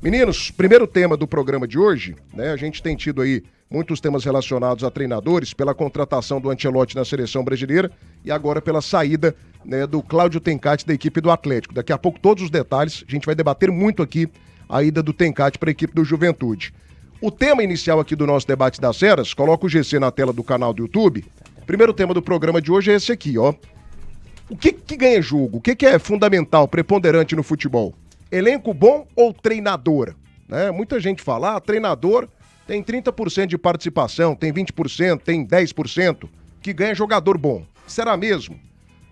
Meninos, primeiro tema do programa de hoje, né? A gente tem tido aí muitos temas relacionados a treinadores, pela contratação do Ancelotti na seleção brasileira e agora pela saída, né, do Cláudio Tencati da equipe do Atlético. Daqui a pouco todos os detalhes, a gente vai debater muito aqui a ida do Tencati para a equipe do Juventude. O tema inicial aqui do nosso debate das feras, coloca o GC na tela do canal do YouTube. Primeiro tema do programa de hoje é esse aqui, ó. O que ganha jogo? O que é fundamental, preponderante no futebol? Elenco bom ou treinador? Né? Muita gente fala, treinador tem 30% de participação, tem 20%, tem 10%, que ganha jogador bom. Será mesmo?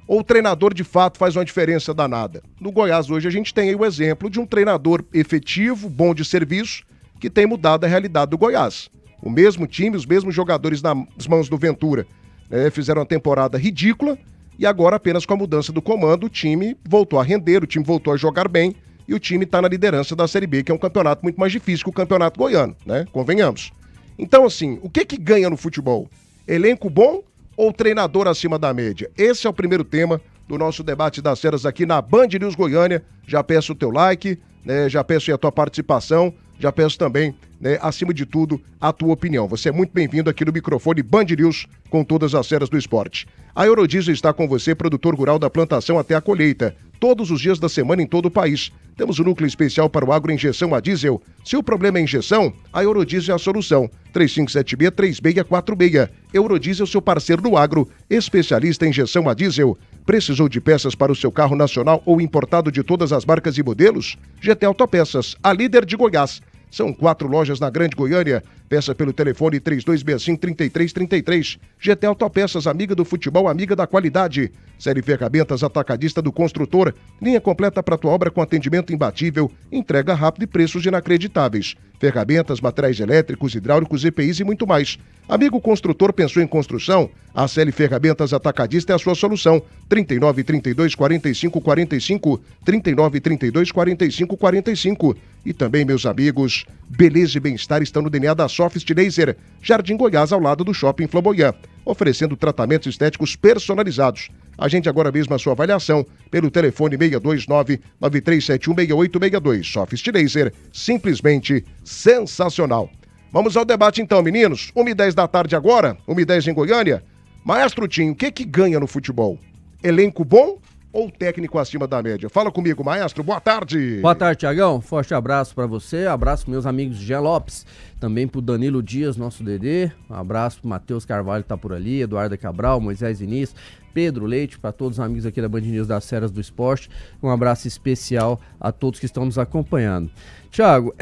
Ou o treinador de fato faz uma diferença danada? No Goiás hoje a gente tem aí o exemplo de um treinador efetivo, bom de serviço, que tem mudado a realidade do Goiás. O mesmo time, os mesmos jogadores nas mãos do Ventura, né, fizeram uma temporada ridícula e agora apenas com a mudança do comando o time voltou a render, o time voltou a jogar bem, e o time está na liderança da Série B, que é um campeonato muito mais difícil que o campeonato goiano, né? Convenhamos. Então, assim, o que ganha no futebol? Elenco bom ou treinador acima da média? Esse é o primeiro tema do nosso debate das feras aqui na Band News Goiânia. Já peço o teu like, né? Já peço aí a tua participação, já peço também, né, acima de tudo, a tua opinião. Você é muito bem-vindo aqui no microfone Band News com todas as feras do esporte. A Eurodiesel está com você, produtor rural da plantação até a colheita, todos os dias da semana em todo o país. Temos um núcleo especial para o agro injeção a diesel. Se o problema é injeção, a Eurodiesel é a solução. 3576-3646. Eurodiesel, seu parceiro do agro, especialista em injeção a diesel. Precisou de peças para o seu carro nacional ou importado de todas as marcas e modelos? GT Autopeças, a líder de Goiás. São 4 lojas na Grande Goiânia. Peça pelo telefone 3265-3333. GT Autopeças, amiga do futebol, amiga da qualidade. Série Ferramentas Atacadista do Construtor. Linha completa para tua obra com atendimento imbatível, entrega rápida e preços inacreditáveis. Ferramentas, materiais elétricos, hidráulicos, EPIs e muito mais. Amigo construtor, pensou em construção? A Série Ferramentas Atacadista é a sua solução. 3932-4545. 3932-4545. E também, meus amigos, beleza e bem-estar estão no DNA da Sophist Laser, Jardim Goiás, ao lado do Shopping Flamboyant, oferecendo tratamentos estéticos personalizados. Agende agora mesmo a sua avaliação pelo telefone 629-9371-6862. Sophist Laser, simplesmente sensacional. Vamos ao debate então, meninos. 1h10 da tarde agora, 1h10 em Goiânia. Maestro Tinho, o que ganha no futebol? Elenco bom ou técnico acima da média? Fala comigo, maestro. Boa tarde. Boa tarde, Tiagão. Forte abraço pra você. Abraço pros meus amigos Jean Lopes. Também pro Danilo Dias, nosso Dedê. Um abraço pro Matheus Carvalho, que tá por ali. Eduardo Cabral, Moisés Vinícius, Pedro Leite, para todos os amigos aqui da Band News das Feras do Esporte. Um abraço especial a todos que estão nos acompanhando. Thiago,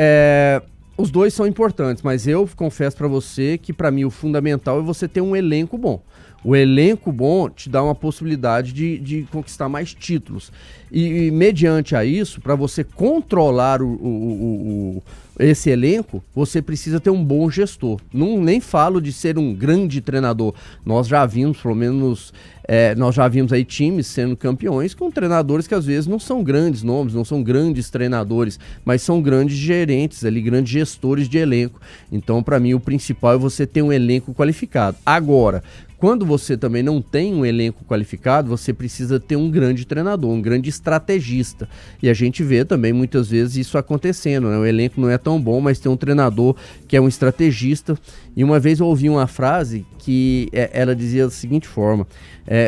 os dois são importantes, mas eu confesso pra você que pra mim o fundamental é você ter um elenco bom. O elenco bom te dá uma possibilidade de conquistar mais títulos. E mediante a isso, para você controlar esse elenco, você precisa ter um bom gestor. Nem falo de ser um grande treinador. Nós já vimos, pelo menos, aí times sendo campeões com treinadores que às vezes não são grandes nomes, não são grandes treinadores, mas são grandes gerentes ali, grandes gestores de elenco. Então, para mim, o principal é você ter um elenco qualificado. Agora, quando você também não tem um elenco qualificado, você precisa ter um grande treinador, um grande estrategista. E a gente vê também muitas vezes isso acontecendo, né? O elenco não é tão bom, mas tem um treinador que é um estrategista. E uma vez eu ouvi uma frase que ela dizia da seguinte forma: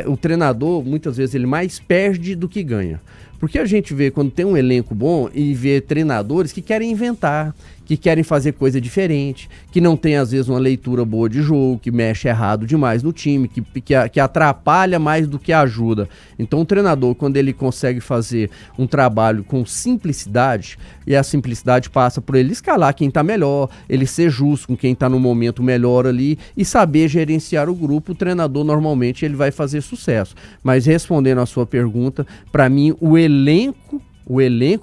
o treinador, muitas vezes, ele mais perde do que ganha. Porque a gente vê quando tem um elenco bom e vê treinadores que querem inventar, que querem fazer coisa diferente, que não tem às vezes uma leitura boa de jogo, que mexe errado demais no time, que atrapalha mais do que ajuda. Então o treinador, quando ele consegue fazer um trabalho com simplicidade, e a simplicidade passa por ele escalar quem tá melhor, ele ser justo com quem tá no momento melhor ali e saber gerenciar o grupo, o treinador normalmente ele vai fazer sucesso. Mas respondendo a sua pergunta, para mim o elenco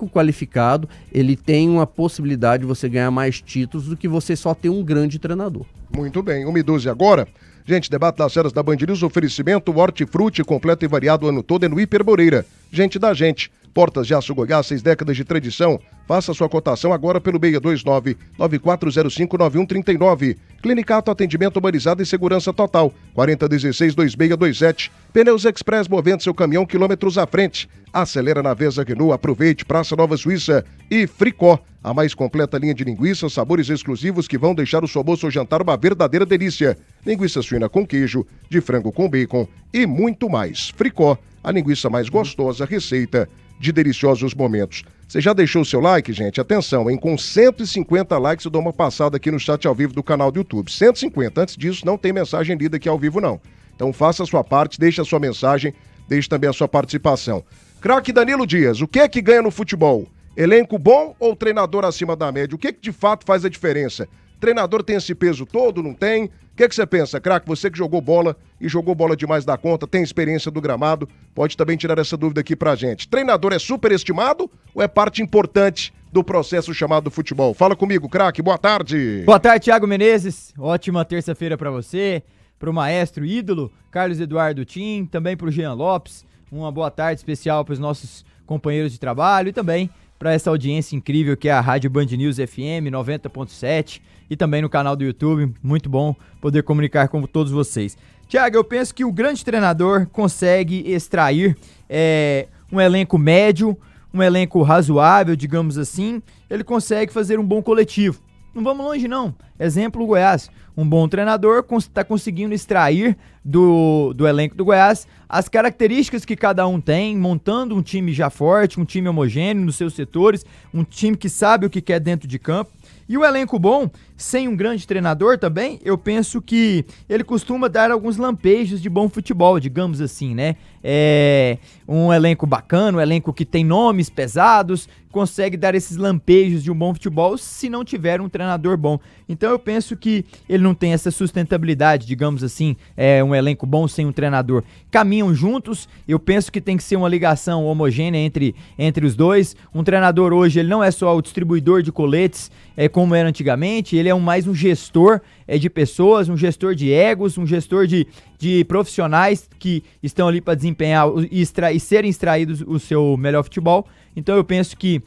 qualificado, ele tem uma possibilidade de você ganhar mais títulos do que você só ter um grande treinador. Muito bem, 1h12 agora. Gente, debate das feras da Band News, oferecimento Hortifruti, completo e variado o ano todo é no Hiper Moreira. Gente da gente, Portas de Aço Goiás, 6 décadas de tradição. Faça sua cotação agora pelo 629-9405-9139. Clinicato, atendimento humanizado e segurança total. 4016-2627. Pneus Express, movendo seu caminhão quilômetros à frente. Acelera na Vesa Renault, aproveite, Praça Nova Suíça e Fricó. A mais completa linha de linguiças, sabores exclusivos que vão deixar o seu almoço ou jantar uma verdadeira delícia. Linguiça suína com queijo, de frango com bacon e muito mais. Fricó, a linguiça mais gostosa, receita de deliciosos momentos. Você já deixou o seu like, gente? Atenção, hein? Com 150 likes eu dou uma passada aqui no chat ao vivo do canal do YouTube. 150. Antes disso, não tem mensagem lida aqui ao vivo, não. Então faça a sua parte, deixe a sua mensagem, deixe também a sua participação. Craque Danilo Dias, o que é que ganha no futebol? Elenco bom ou treinador acima da média? O que é que de fato faz a diferença? Treinador tem esse peso todo, não tem? O que é que você pensa, craque? Você que jogou bola e jogou bola demais da conta, tem experiência do gramado, pode também tirar essa dúvida aqui pra gente. Treinador é superestimado ou é parte importante do processo chamado futebol? Fala comigo, craque, boa tarde. Boa tarde, Thiago Menezes. Ótima terça-feira pra você, pro maestro ídolo Carlos Eduardo Tim, também pro Jean Lopes. Uma boa tarde especial pros nossos companheiros de trabalho e também para essa audiência incrível que é a Rádio Band News FM 90.7 e também no canal do YouTube. Muito bom poder comunicar com todos vocês. Thiago, eu penso que o grande treinador consegue extrair um elenco médio, um elenco razoável, digamos assim. Ele consegue fazer um bom coletivo. Não vamos longe, não. Exemplo, o Goiás. Um bom treinador está conseguindo extrair do elenco do Goiás as características que cada um tem, montando um time já forte, um time homogêneo nos seus setores, um time que sabe o que quer dentro de campo. E o elenco bom, sem um grande treinador também, eu penso que ele costuma dar alguns lampejos de bom futebol, digamos assim, né? Um elenco bacana, um elenco que tem nomes pesados, consegue dar esses lampejos de um bom futebol se não tiver um treinador bom. Então eu penso que ele não tem essa sustentabilidade, digamos assim, um elenco bom sem um treinador. Caminham juntos, eu penso que tem que ser uma ligação homogênea entre os dois. Um treinador hoje, ele não é só o distribuidor de coletes, como era antigamente, ele é mais um gestor de pessoas, um gestor de egos, um gestor de profissionais que estão ali para desempenhar e serem extraídos o seu melhor futebol. Então eu penso que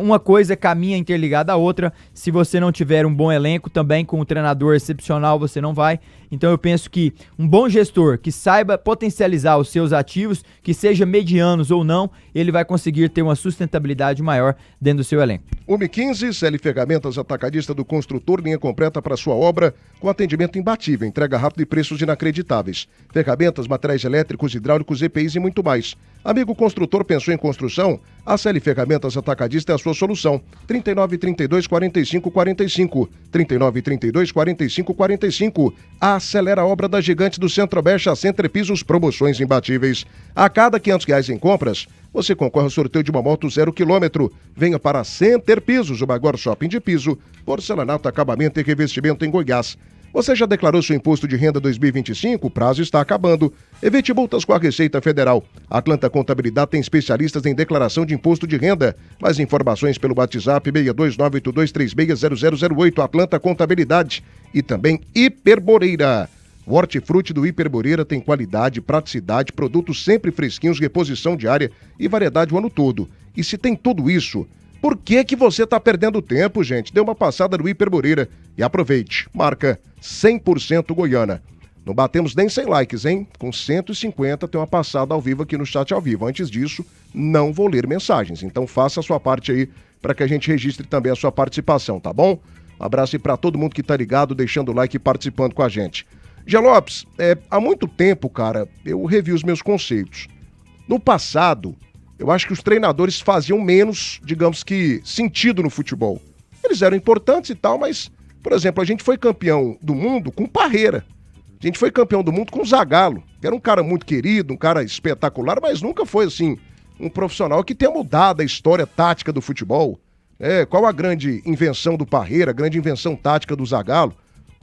uma coisa caminha interligada à outra. Se você não tiver um bom elenco, também com um treinador excepcional você não vai. Então eu penso que um bom gestor que saiba potencializar os seus ativos, que seja medianos ou não, ele vai conseguir ter uma sustentabilidade maior dentro do seu elenco. 1:15, CL Ferramentas, atacadista do construtor, linha completa para sua obra, com atendimento imbatível, entrega rápida e preços inacreditáveis. Ferramentas, materiais elétricos, hidráulicos, EPIs e muito mais. Amigo construtor, pensou em construção? A CL Ferramentas Atacadista é a sua solução. 3932-4545. 3932-4545. Acelera a obra da gigante do Centro-Oeste, a Center Pisos, promoções imbatíveis. A cada R$500 em compras, você concorre ao sorteio de uma moto 0 km. Venha para a Center Pisos, o maior shopping de piso, porcelanato, acabamento e revestimento em Goiás. Você já declarou seu imposto de renda 2025? O prazo está acabando. Evite multas com a Receita Federal. A Atlanta Contabilidade tem especialistas em declaração de imposto de renda. Mais informações pelo WhatsApp 62982360008. Atlanta Contabilidade. E também Hiperboreira. O hortifruti do Hiperboreira tem qualidade, praticidade, produtos sempre fresquinhos, reposição diária e variedade o ano todo. E se tem tudo isso, por que você está perdendo tempo, gente? Dê uma passada no Hiperboreira e aproveite. Marca 100% Goiana. Não batemos nem 100 likes, hein? Com 150 tem uma passada ao vivo aqui no chat ao vivo. Antes disso, não vou ler mensagens. Então faça a sua parte aí para que a gente registre também a sua participação, tá bom? Um abraço aí para todo mundo que tá ligado, deixando o like e participando com a gente. Jean Lopes, há muito tempo, cara, eu revi os meus conceitos. No passado, eu acho que os treinadores faziam menos, digamos que, sentido no futebol. Eles eram importantes e tal, mas, por exemplo, a gente foi campeão do mundo com Parreira. A gente foi campeão do mundo com Zagallo, que era um cara muito querido, um cara espetacular, mas nunca foi, assim, um profissional que tenha mudado a história tática do futebol. Qual a grande invenção do Parreira, a grande invenção tática do Zagallo?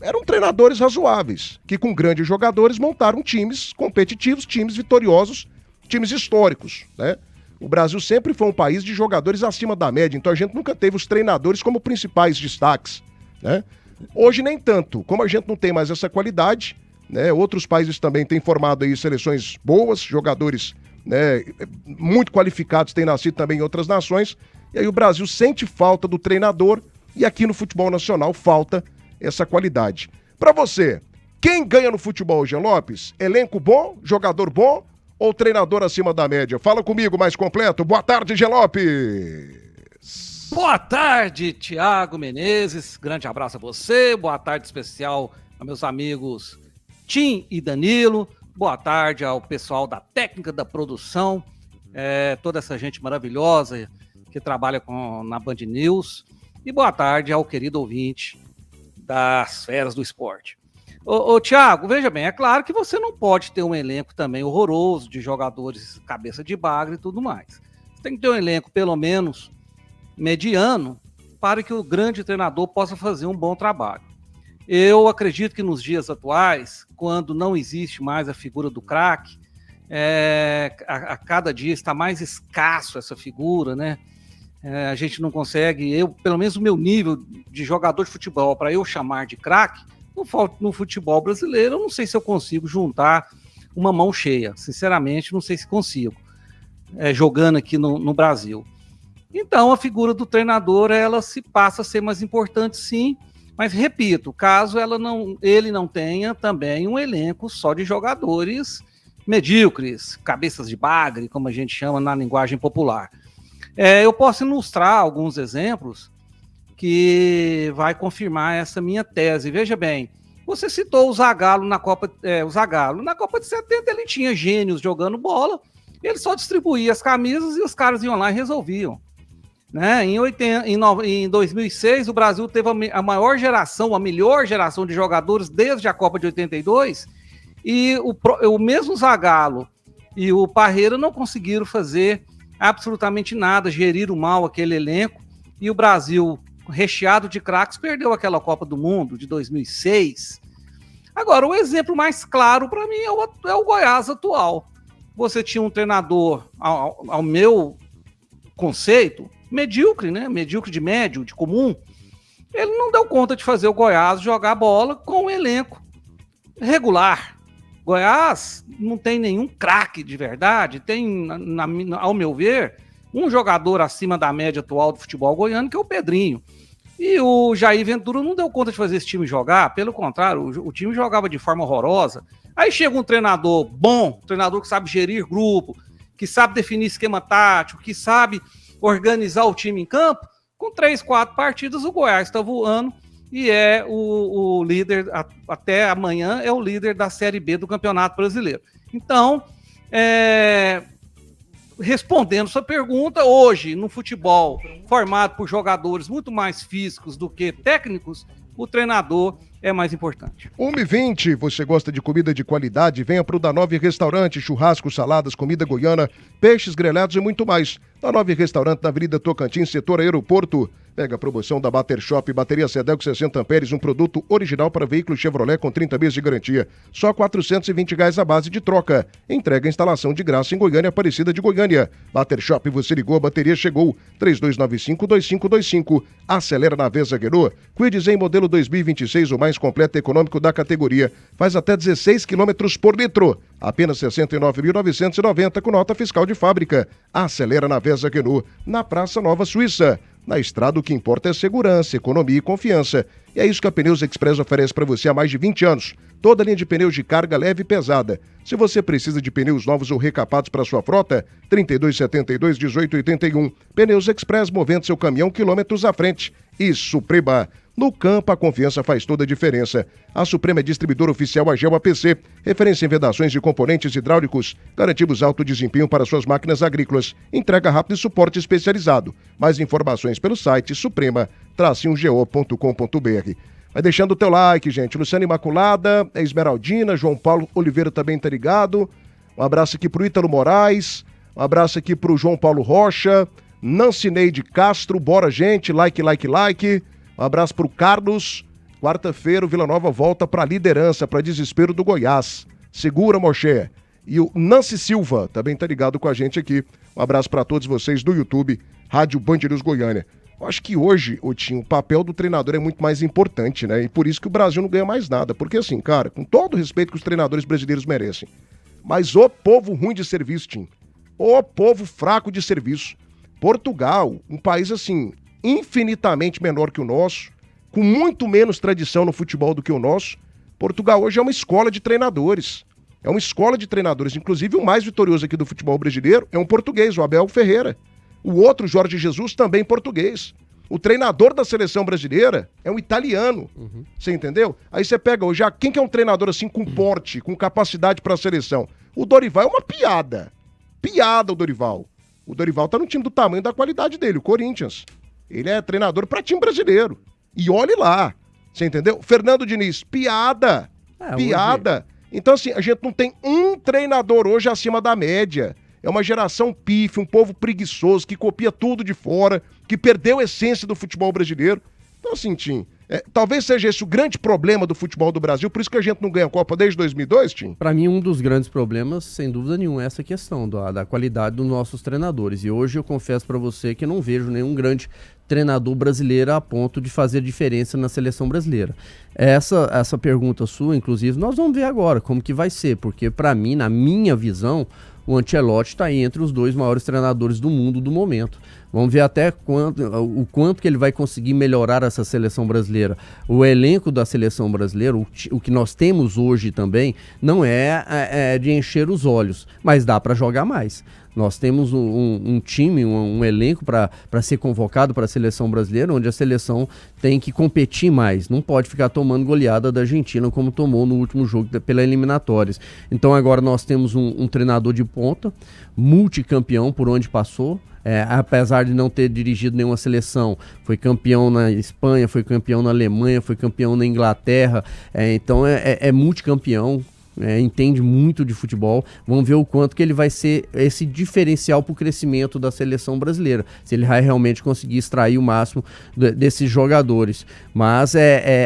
Eram treinadores razoáveis, que com grandes jogadores montaram times competitivos, times vitoriosos, times históricos, né? O Brasil sempre foi um país de jogadores acima da média, então a gente nunca teve os treinadores como principais destaques, né? Hoje nem tanto, como a gente não tem mais essa qualidade, né? Outros países também têm formado aí seleções boas, jogadores né, muito qualificados, têm nascido também em outras nações, e aí o Brasil sente falta do treinador, e aqui no futebol nacional falta essa qualidade. Para você, quem ganha no futebol, Jean Lopes? Elenco bom, jogador bom ou treinador acima da média? Fala comigo mais completo. Boa tarde, Jean Lopes. Boa tarde, Thiago Menezes. Grande abraço a você. Boa tarde especial a meus amigos Tim e Danilo. Boa tarde ao pessoal da técnica da produção, toda essa gente maravilhosa que trabalha na Band News. E boa tarde ao querido ouvinte das feras do esporte. Ô Thiago, veja bem, é claro que você não pode ter um elenco também horroroso de jogadores cabeça de bagre e tudo mais. Você tem que ter um elenco pelo menos mediano para que o grande treinador possa fazer um bom trabalho. Eu acredito que nos dias atuais, quando não existe mais a figura do craque, a cada dia está mais escasso essa figura, né? A gente não consegue, pelo menos o meu nível de jogador de futebol, para eu chamar de craque, no futebol brasileiro, eu não sei se eu consigo juntar uma mão cheia. Sinceramente, não sei se consigo, jogando aqui no Brasil. Então, a figura do treinador, ela se passa a ser mais importante, sim, mas, repito, caso ele não tenha também um elenco só de jogadores medíocres, cabeças de bagre, como a gente chama na linguagem popular. Eu posso ilustrar alguns exemplos que vai confirmar essa minha tese. Veja bem, você citou o Zagallo na Copa de 70, ele tinha gênios jogando bola, ele só distribuía as camisas e os caras iam lá e resolviam. Né? Em 2006, o Brasil teve a melhor geração de jogadores desde a Copa de 82, e o mesmo Zagallo e o Parreira não conseguiram fazer absolutamente nada, geriram mal aquele elenco, e o Brasil, recheado de craques, perdeu aquela Copa do Mundo de 2006. Agora, o exemplo mais claro para mim é o Goiás atual. Você tinha um treinador, ao meu conceito, medíocre, né? Medíocre de médio, de comum. Ele não deu conta de fazer o Goiás jogar bola com um elenco regular. Goiás não tem nenhum craque de verdade, tem, ao meu ver, um jogador acima da média atual do futebol goiano, que é o Pedrinho. E o Jair Ventura não deu conta de fazer esse time jogar, pelo contrário, o time jogava de forma horrorosa. Aí chega um treinador bom, um treinador que sabe gerir grupo, que sabe definir esquema tático, que sabe organizar o time em campo. Com 3, 4 partidas, o Goiás está voando e é o líder, até amanhã, é o líder da Série B do Campeonato Brasileiro. Então, respondendo sua pergunta, hoje, no futebol formado por jogadores muito mais físicos do que técnicos, o treinador é mais importante. 1h20, você gosta de comida de qualidade? Venha para o Danove Restaurante, churrasco, saladas, comida goiana, peixes grelhados e muito mais. Danove Restaurante na Avenida Tocantins, setor aeroporto. Pega a promoção da Bater Shop, bateria Sedelco 60 amperes, um produto original para veículo Chevrolet com 30 meses de garantia. Só R$ 420 a base de troca. Entrega a instalação de graça em Goiânia, Aparecida de Goiânia. Bater Shop, você ligou, a bateria chegou. 3295-2525. Acelera na Vesa Renault. Quid em modelo 2026, o mais completo e econômico da categoria. Faz até 16 km por litro. Apenas R$ 69.990 com nota fiscal de fábrica. Acelera na Vesa Renault, na Praça Nova Suíça. Na estrada, o que importa é segurança, economia e confiança. E é isso que a Pneus Express oferece para você há mais de 20 anos. Toda linha de pneus de carga leve e pesada. Se você precisa de pneus novos ou recapados para sua frota, 3272-1881. Pneus Express, movendo seu caminhão quilômetros à frente. E Suprema. No campo, a confiança faz toda a diferença. A Suprema é distribuidora oficial AGEL APC, referência em vedações de componentes hidráulicos. Garantimos alto desempenho para suas máquinas agrícolas. Entrega rápida e suporte especializado. Mais informações pelo site suprema-go.com.br. Vai deixando o teu like, gente. Luciana Imaculada, Esmeraldina, João Paulo Oliveira também tá ligado. Um abraço aqui pro Ítalo Moraes. Um abraço aqui pro João Paulo Rocha. Nancy Neide Castro, bora gente, like. Um abraço pro Carlos. Quarta-feira o Vila Nova volta pra liderança, pra desespero do Goiás. Segura, Moché. E o Nancy Silva também tá ligado com a gente aqui. Um abraço pra todos vocês do YouTube, Rádio Band News Goiânia. Eu acho que hoje, Otinho, o papel do treinador é muito mais importante, né? E por isso que o Brasil não ganha mais nada. Porque assim, cara, com todo o respeito que os treinadores brasileiros merecem, mas o povo ruim de serviço, Tim. Ô povo fraco de serviço. Portugal, um país assim, infinitamente menor que o nosso, com muito menos tradição no futebol do que o nosso. Portugal hoje é uma escola de treinadores. É uma escola de treinadores. Inclusive, o mais vitorioso aqui do futebol brasileiro é um português, o Abel Ferreira. O outro, Jorge Jesus, também português. O treinador da seleção brasileira é um italiano. Você entendeu? Aí você pega hoje, quem que é um treinador assim com porte, com capacidade para a seleção? O Dorival é uma piada. Piada o Dorival. O Dorival tá no time do tamanho da qualidade dele, o Corinthians. Ele é treinador para time brasileiro. E olhe lá. Você entendeu? Fernando Diniz, piada. Piada. Então, assim, a gente não tem um treinador hoje acima da média. É uma geração pífia, um povo preguiçoso, que copia tudo de fora, que perdeu a essência do futebol brasileiro. Então, assim, Tim, talvez seja esse o grande problema do futebol do Brasil, por isso que a gente não ganha a Copa desde 2002, Tim? Para mim, um dos grandes problemas, sem dúvida nenhuma, é essa questão da qualidade dos nossos treinadores. E hoje eu confesso para você que não vejo nenhum grande treinador brasileiro a ponto de fazer diferença na seleção brasileira. Essa pergunta sua, inclusive, nós vamos ver agora como que vai ser, porque para mim, na minha visão, o Ancelotti está entre os 2 maiores treinadores do mundo do momento. Vamos ver até o quanto que ele vai conseguir melhorar essa seleção brasileira. O elenco da seleção brasileira, o que nós temos hoje também, não é de encher os olhos, mas dá para jogar mais. Nós temos um time, um elenco para ser convocado para a seleção brasileira, onde a seleção tem que competir mais. Não pode ficar tomando goleada da Argentina, como tomou no último jogo pela eliminatórias. Então agora nós temos um treinador de ponta, multicampeão por onde passou. Apesar de não ter dirigido nenhuma seleção, foi campeão na Espanha, foi campeão na Alemanha, foi campeão na Inglaterra, então é multicampeão. Entende muito de futebol. Vamos ver o quanto que ele vai ser esse diferencial para o crescimento da seleção brasileira, se ele vai realmente conseguir extrair o máximo desses jogadores. Mas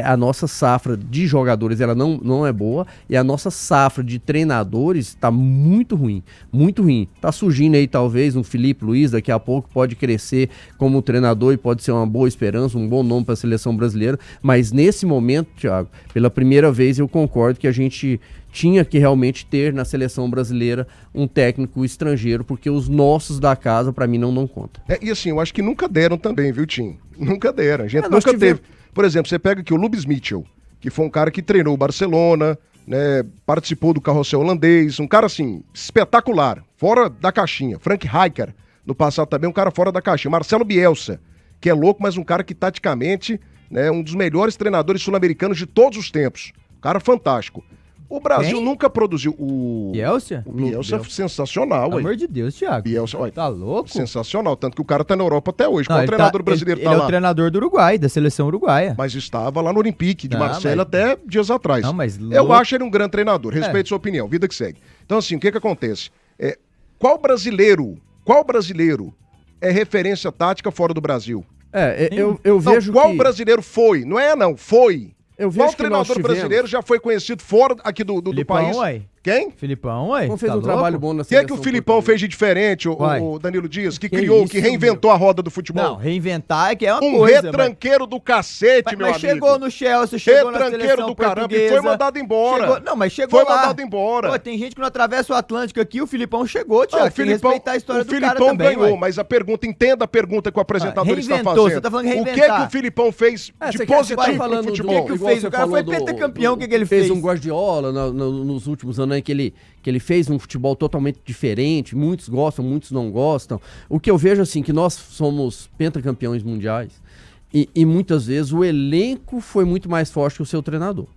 a nossa safra de jogadores ela não é boa, e a nossa safra de treinadores está muito ruim, muito ruim. Tá surgindo aí talvez um Felipe Luiz, daqui a pouco pode crescer como treinador e pode ser uma boa esperança, um bom nome para a seleção brasileira, mas nesse momento, Thiago, pela primeira vez eu concordo que a gente tinha que realmente ter na seleção brasileira um técnico estrangeiro, porque os nossos da casa, para mim, não dão conta. E assim, eu acho que nunca deram também, viu, Tim? Nunca deram. A gente nunca teve. Por exemplo, você pega aqui o Lubis Mitchell, que foi um cara que treinou o Barcelona, né, participou do carrossel holandês, um cara, assim, espetacular, fora da caixinha. Frank Rijkaard, no passado também, um cara fora da caixinha. Marcelo Bielsa, que é louco, mas um cara que, taticamente, né, um dos melhores treinadores sul-americanos de todos os tempos. Um cara fantástico. O Brasil nunca produziu o... Bielsa? O Bielsa é sensacional, pelo amor de Deus, Thiago. Bielsa, olha, tá louco? Sensacional, tanto que o cara tá na Europa até hoje. Qual treinador brasileiro tá lá? Ele é o treinador do Uruguai, da seleção uruguaia. Mas estava lá no Olympique de Marselha até dias atrás. Não, mas eu acho ele um grande treinador, respeito sua opinião, vida que segue. Então assim, o que acontece? Qual brasileiro é referência tática fora do Brasil? Eu vejo qual brasileiro foi? Foi. Qual treinador tivemos... brasileiro já foi conhecido fora aqui do país? Ué. Quem? Filipão, ué. Não fez um trabalho bom na seleção. O que o Filipão fez de diferente, o Danilo Dias, que reinventou a roda do futebol? Não, reinventar é que é uma coisa. Um retranqueiro do cacete, meu amigo. Mas chegou no Chelsea, chegou na seleção do caramba e foi mandado embora. Mas chegou lá. Foi mandado embora. Pô, tem gente que não atravessa o Atlântico aqui, o Filipão chegou, Thiago. Tem que respeitar a história do cara também. O Filipão ganhou, mas entenda a pergunta que o apresentador está fazendo. Você tá falando que reinventar. O que o Filipão fez de positivo no futebol? O que fez? O cara foi pentacampeão, o que ele fez? Fez um Guardiola nos últimos anos, que ele fez um futebol totalmente diferente, muitos gostam, muitos não gostam. O que eu vejo assim, que nós somos pentacampeões mundiais e muitas vezes o elenco foi muito mais forte que o seu treinador.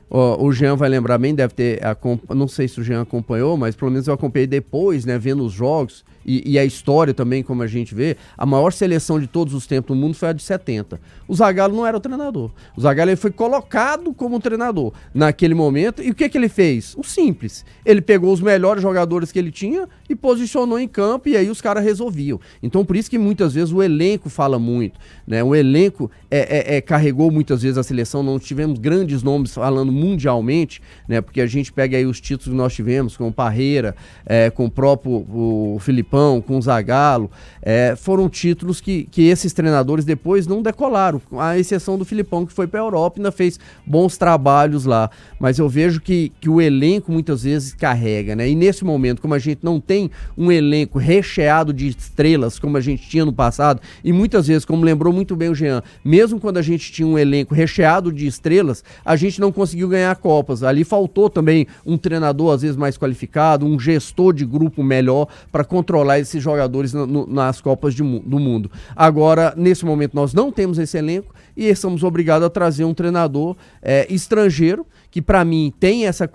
O Jean vai lembrar bem, deve ter, não sei se o Jean acompanhou, mas pelo menos eu acompanhei depois, né, vendo os jogos e a história também, como a gente vê. A maior seleção de todos os tempos do mundo foi a de 70. O Zagallo não era o treinador. O Zagallo ele foi colocado como treinador naquele momento. E o que ele fez? O simples. Ele pegou os melhores jogadores que ele tinha e posicionou em campo, e aí os caras resolviam. Então por isso que muitas vezes o elenco fala muito, né? O elenco carregou muitas vezes a seleção. Não tivemos grandes nomes falando mundialmente, né? Porque a gente pega aí os títulos que nós tivemos com o Parreira, com o próprio o Filipão, com o Zagallo, foram títulos que esses treinadores depois não decolaram, à exceção do Filipão, que foi para a Europa e ainda fez bons trabalhos lá. Mas eu vejo que o elenco muitas vezes carrega, né? E nesse momento, como a gente não tem um elenco recheado de estrelas como a gente tinha no passado, e muitas vezes, como lembrou muito bem o Jean, mesmo quando a gente tinha um elenco recheado de estrelas, a gente não conseguiu ganhar Copas. Ali faltou também um treinador às vezes mais qualificado, um gestor de grupo melhor para controlar esses jogadores nas Copas do Mundo. Agora, nesse momento, nós não temos esse elenco e estamos obrigados a trazer um treinador estrangeiro, que para mim tem essa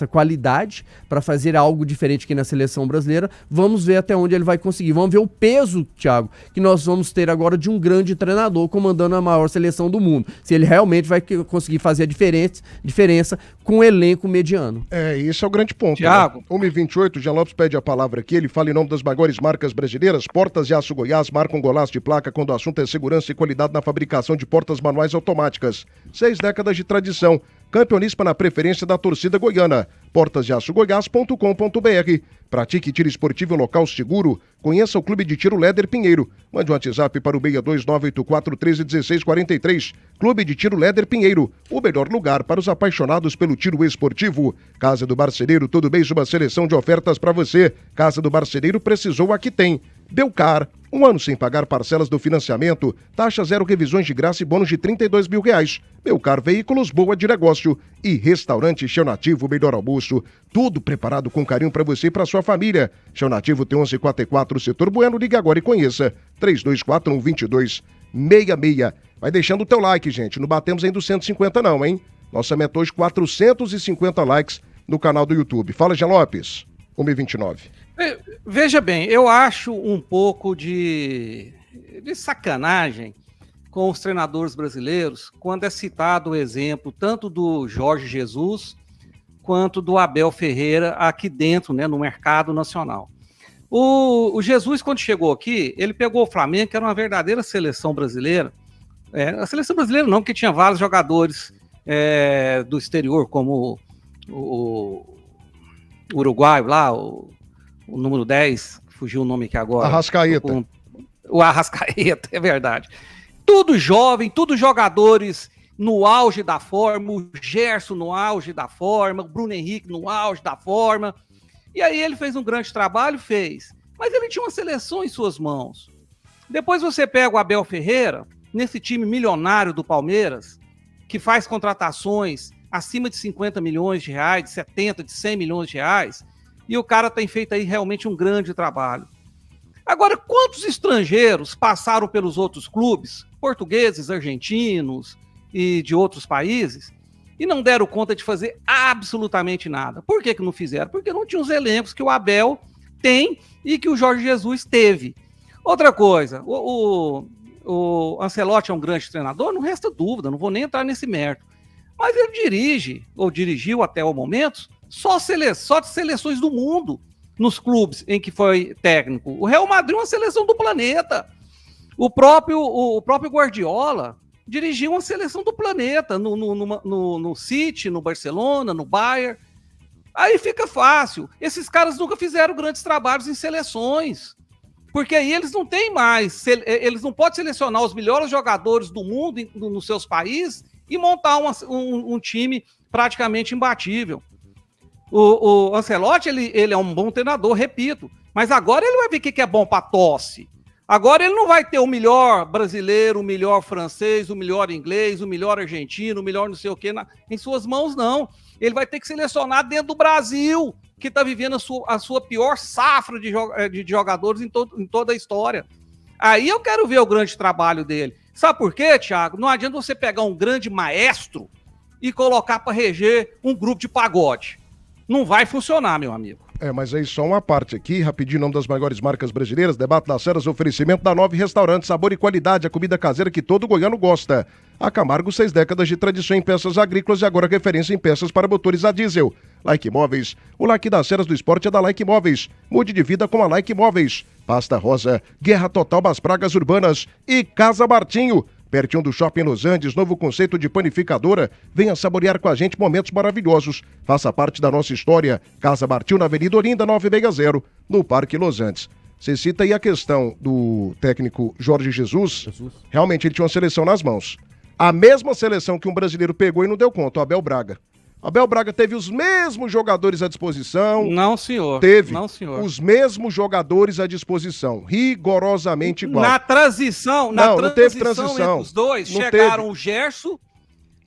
qualidade para fazer algo diferente aqui na seleção brasileira. Vamos ver até onde ele vai conseguir. Vamos ver o peso, Thiago, que nós vamos ter agora de um grande treinador comandando a maior seleção do mundo. Se ele realmente vai conseguir fazer a diferença com um elenco mediano. Isso é o grande ponto. Thiago. Né? 1h28, Jean Lopes pede a palavra aqui. Ele fala em nome das maiores marcas brasileiras. Portas de Aço Goiás marcam golaço de placa quando o assunto é segurança e qualidade na fabricação de portas manuais automáticas. 6 décadas de tradição. Campeoníssima na preferência da torcida goiana. portasdeaçogoiás.com.br. Pratique tiro esportivo em local seguro. Conheça o Clube de Tiro Léder Pinheiro. Mande um WhatsApp para o 62984131643. Clube de Tiro Léder Pinheiro. O melhor lugar para os apaixonados pelo tiro esportivo. Casa do Marceneiro, todo mês uma seleção de ofertas para você. Casa do Marceneiro, precisou, aqui tem. Belcar, 1 ano sem pagar parcelas do financiamento, taxa 0, revisões de graça e bônus de R$32 mil. Belcar Veículos, boa de negócio. E Restaurante Chão Nativo, melhor almoço. Tudo preparado com carinho para você e para sua família. Chão Nativo tem 1144, Setor Bueno. Ligue agora e conheça. 3241-2266. Vai deixando o teu like, gente. Não batemos ainda os 150 não, hein? Nossa meta hoje, 450 likes no canal do YouTube. Fala, Jean Lopes. 1h29. Veja bem, eu acho um pouco de sacanagem com os treinadores brasileiros quando é citado o exemplo tanto do Jorge Jesus quanto do Abel Ferreira aqui dentro, né, no mercado nacional. O Jesus, quando chegou aqui, ele pegou o Flamengo, que era uma verdadeira seleção brasileira. A seleção brasileira não, porque tinha vários jogadores do exterior, como o uruguaio lá, o número 10, fugiu o nome aqui agora. Arrascaeta. O Arrascaeta, é verdade. Tudo jovem, tudo jogadores no auge da forma, o Gerson no auge da forma, o Bruno Henrique no auge da forma. E aí ele fez um grande trabalho, mas ele tinha uma seleção em suas mãos. Depois você pega o Abel Ferreira, nesse time milionário do Palmeiras, que faz contratações acima de 50 milhões de reais, de 70, de 100 milhões de reais, e o cara tem feito aí realmente um grande trabalho. Agora, quantos estrangeiros passaram pelos outros clubes, portugueses, argentinos e de outros países, e não deram conta de fazer absolutamente nada? Por que não fizeram? Porque não tinham os elencos que o Abel tem e que o Jorge Jesus teve. Outra coisa, o Ancelotti é um grande treinador, não resta dúvida, não vou nem entrar nesse mérito. Mas ele dirige, ou dirigiu até o momento, só de seleções do mundo nos clubes em que foi técnico. O Real Madrid é uma seleção do planeta. O próprio Guardiola dirigiu uma seleção do planeta no City, no Barcelona, no Bayern. Aí fica fácil. Esses caras nunca fizeram grandes trabalhos em seleções, porque aí eles não têm mais, eles não podem selecionar os melhores jogadores do mundo nos seus países e montar um time praticamente imbatível. O Ancelotti, ele é um bom treinador, repito, mas agora ele vai ver o que é bom para tosse. Agora ele não vai ter o melhor brasileiro, o melhor francês, o melhor inglês, o melhor argentino, o melhor não sei o que em suas mãos, não. Ele vai ter que selecionar dentro do Brasil, que está vivendo a sua pior safra de jogadores em toda a história. Aí eu quero ver o grande trabalho dele. Sabe por quê, Thiago? Não adianta você pegar um grande maestro e colocar para reger um grupo de pagode. Não vai funcionar, meu amigo. Mas aí só uma parte aqui, rapidinho, em nome das maiores marcas brasileiras, debate das Seras, oferecimento da Nove Restaurante, sabor e qualidade, a comida caseira que todo goiano gosta. A Camargo, 6 décadas de tradição em peças agrícolas e agora referência em peças para motores a diesel. Like Móveis, o like das Seras do esporte é da Like Móveis. Mude de vida com a Like Móveis. Pasta Rosa, Guerra Total das Pragas Urbanas e Casa Martinho. pertinho do Shopping Los Andes, novo conceito de panificadora. Venha saborear com a gente momentos maravilhosos. Faça parte da nossa história. Casa Martil, na Avenida Olinda, 960, no Parque Los Andes. Você cita aí a questão do técnico Jorge Jesus. Realmente ele tinha uma seleção nas mãos. A mesma seleção que um brasileiro pegou e não deu conta, o Abel Braga. Abel Braga teve os mesmos jogadores à disposição. Não, senhor. Teve não, senhor. os mesmos jogadores à disposição, rigorosamente igual. Na transição, não teve transição. Entre os dois, não chegaram teve. O Gerson,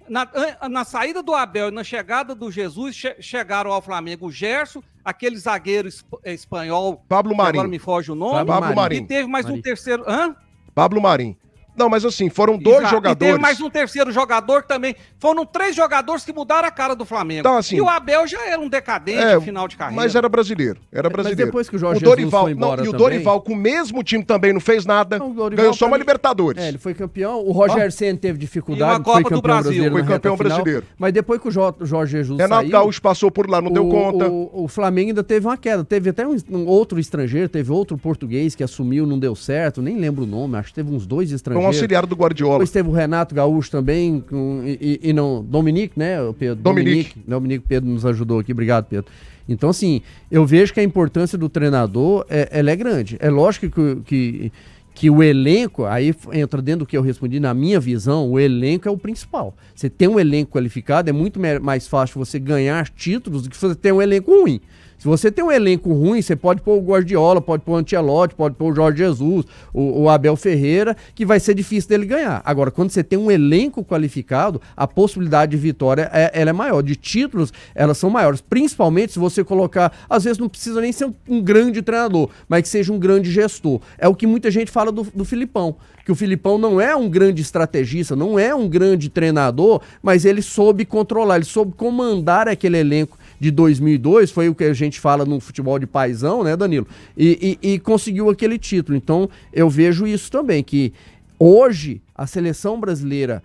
na saída do Abel e na chegada do Jesus, chegaram ao Flamengo o Gerson, aquele zagueiro espanhol, Pablo Marim. Agora me foge o nome. Pablo Marim. E teve mais um terceiro... Hã? Pablo Marim. Não, mas assim, foram dois jogadores. E teve mais um terceiro jogador também. Foram 3 jogadores que mudaram a cara do Flamengo. Então, assim, e o Abel já era um decadente no final de carreira. Mas era brasileiro. Mas depois que o Jorge Dorival, Jesus foi embora o Dorival com o mesmo time também não fez nada. Ganhou só uma Libertadores. Ele foi campeão. O Roger Ceni teve dificuldade. E uma Copa do Brasil. Foi campeão brasileiro. Mas depois que o Jorge Jesus Renato saiu... Gaúcho passou por lá, não deu conta. O Flamengo ainda teve uma queda. Teve até um outro estrangeiro, teve outro português que assumiu, não deu certo. Nem lembro o nome, acho que teve uns 2 estrangeiros. Foi um auxiliar do Guardiola. Depois teve o Renato Gaúcho também, e não, Dominique, né, Pedro? Dominique Pedro nos ajudou aqui, obrigado, Pedro. Então, assim, eu vejo que a importância do treinador, ela é grande. É lógico que o elenco, aí entra dentro do que eu respondi, na minha visão, o elenco é o principal. Você tem um elenco qualificado, é muito mais fácil você ganhar títulos do que você ter um elenco ruim. Se você tem um elenco ruim, você pode pôr o Guardiola, pode pôr o Ancelotti, pode pôr o Jorge Jesus, o Abel Ferreira, que vai ser difícil dele ganhar. Agora, quando você tem um elenco qualificado, a possibilidade de vitória ela é maior. De títulos, elas são maiores. Principalmente se você colocar, às vezes não precisa nem ser um grande treinador, mas que seja um grande gestor. É o que muita gente fala do Filipão, que o Filipão não é um grande estrategista, não é um grande treinador, mas ele soube controlar, ele soube comandar aquele elenco de 2002, foi o que a gente fala no futebol de paizão, né, Danilo? E conseguiu aquele título. Então, eu vejo isso também, que hoje a seleção brasileira,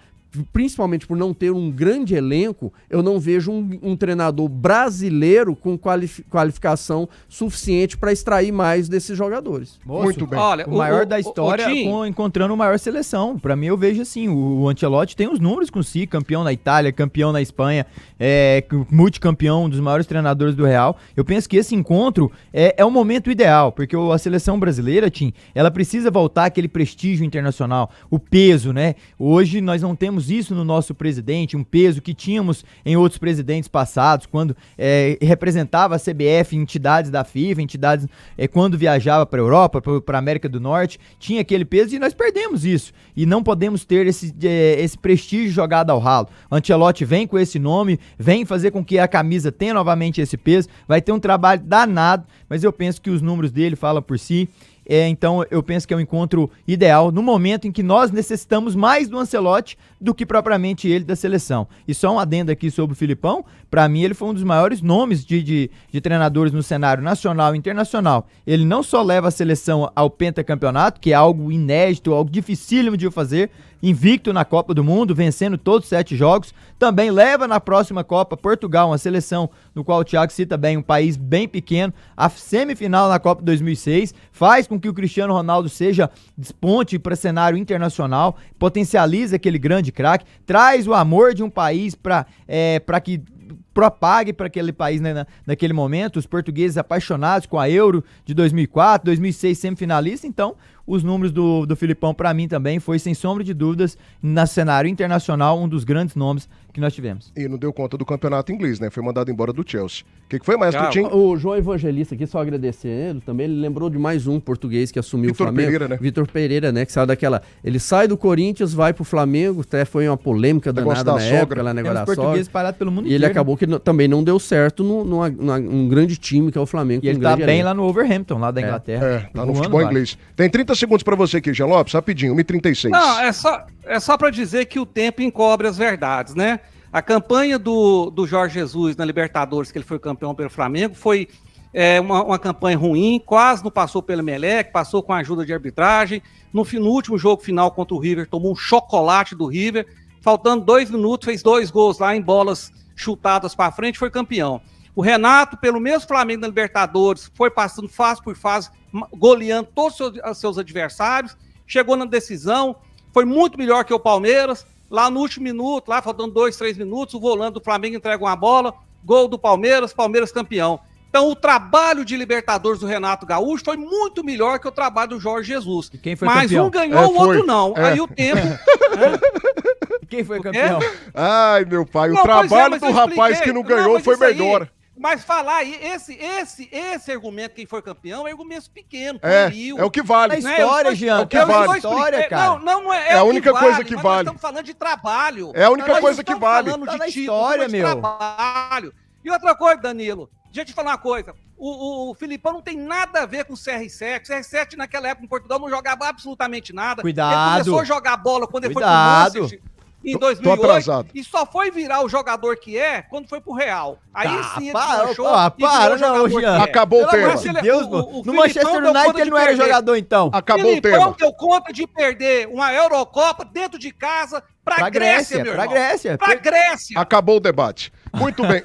principalmente por não ter um grande elenco, eu não vejo um treinador brasileiro com qualificação suficiente para extrair mais desses jogadores. Moço, muito bem. Olha, o maior da história encontrando a maior seleção. Para mim, eu vejo assim, o Ancelotti tem os números com si, campeão na Itália, campeão na Espanha, multicampeão, um dos maiores treinadores do Real. Eu penso que esse encontro é o momento ideal, porque a seleção brasileira, Tim, ela precisa voltar àquele prestígio internacional, o peso, né? Hoje nós não temos isso no nosso presidente, um peso que tínhamos em outros presidentes passados, quando representava a CBF, entidades da FIFA, entidades quando viajava para a Europa, para a América do Norte, tinha aquele peso e nós perdemos isso. E não podemos ter esse prestígio jogado ao ralo. O Ancelotti vem com esse nome, vem fazer com que a camisa tenha novamente esse peso, vai ter um trabalho danado, mas eu penso que os números dele falam por si. Então eu penso que é um encontro ideal no momento em que nós necessitamos mais do Ancelotti do que propriamente ele da seleção. E só um adendo aqui sobre o Filipão, para mim ele foi um dos maiores nomes de treinadores no cenário nacional e internacional. Ele não só leva a seleção ao pentacampeonato, que é algo inédito, algo dificílimo de fazer, invicto na Copa do Mundo, vencendo todos os 7 jogos, também leva na próxima Copa Portugal, uma seleção no qual o Thiago cita bem, um país bem pequeno, a semifinal na Copa 2006, faz com que o Cristiano Ronaldo desponte para cenário internacional, potencializa aquele grande craque, traz o amor de um país para que propague para aquele país, né, naquele momento, os portugueses apaixonados com a Euro de 2004, 2006 semifinalista. Então os números do Filipão para mim também foi, sem sombra de dúvidas, no cenário internacional, um dos grandes nomes que nós tivemos. E não deu conta do campeonato inglês, né? Foi mandado embora do Chelsea. O que foi, Maestro Tim? O João Evangelista aqui, só agradecer ele também, ele lembrou de mais um português que assumiu o Flamengo. Pereira, né? Vitor Pereira, né? Que saiu daquela... Ele sai do Corinthians, vai pro Flamengo, até foi uma polêmica danada na época, lá na negócio da sogra. Espalhados pelo mundo inteiro. E ele acabou que também não deu certo num grande time que é o Flamengo. E ele tá bem lá no Wolverhampton, lá da Inglaterra. Tá no futebol inglês. Tem 30 segundos pra você aqui, Jean Lopes, rapidinho, 1h36. Não, é só pra dizer que o tempo encobre as verdades, né? A campanha do Jorge Jesus na Libertadores, que ele foi campeão pelo Flamengo, foi uma campanha ruim, quase não passou pelo Emelec, passou com a ajuda de arbitragem. No último jogo final contra o River, tomou um chocolate do River, faltando 2 minutos, fez 2 gols lá em bolas chutadas para frente, foi campeão. O Renato, pelo mesmo Flamengo na Libertadores, foi passando fase por fase, goleando todos os seus adversários, chegou na decisão, foi muito melhor que o Palmeiras. Lá no último minuto, lá faltando 2, 3 minutos, o volante do Flamengo entrega uma bola, gol do Palmeiras, Palmeiras campeão. Então, o trabalho de Libertadores do Renato Gaúcho foi muito melhor que o trabalho do Jorge Jesus. E quem foi Mas campeão? um ganhou, o outro não. Aí o tempo... E quem foi campeão? Ai, meu pai, Não, o trabalho mas do eu rapaz expliquei. que não ganhou mas foi isso aí- melhor. Mas falar aí, esse argumento, quem foi campeão, é argumento pequeno. É o que vale. É história, Jean. é o que vale. História, cara. Não é, É a o única coisa que mas vale. Nós estamos falando de trabalho. É a única Nós coisa não que estamos vale. falando Tá de na título, história, de meu. trabalho. E outra coisa, Danilo, deixa eu te falar uma coisa. O Filipão não tem nada a ver com o CR7. O CR7 naquela época em Portugal não jogava absolutamente nada. Cuidado. Ele começou a jogar bola quando ele Cuidado. foi pro Manchester em Tô 2008 atrasado. e só foi virar o jogador que é quando foi pro Real. Aí sim ele para, deslanchou para, e virou para, o jogador não, que Jean. é. Acabou o Pelo tema. amor de Mas Deus, o mano. No Filipão Manchester deu United conta ele de não era perder. jogador, então. Acabou o Filipão tema. deu conta de perder uma Eurocopa dentro de casa pra Grécia, meu pra irmão. Grécia. Pra Grécia. Acabou o debate. Muito bem.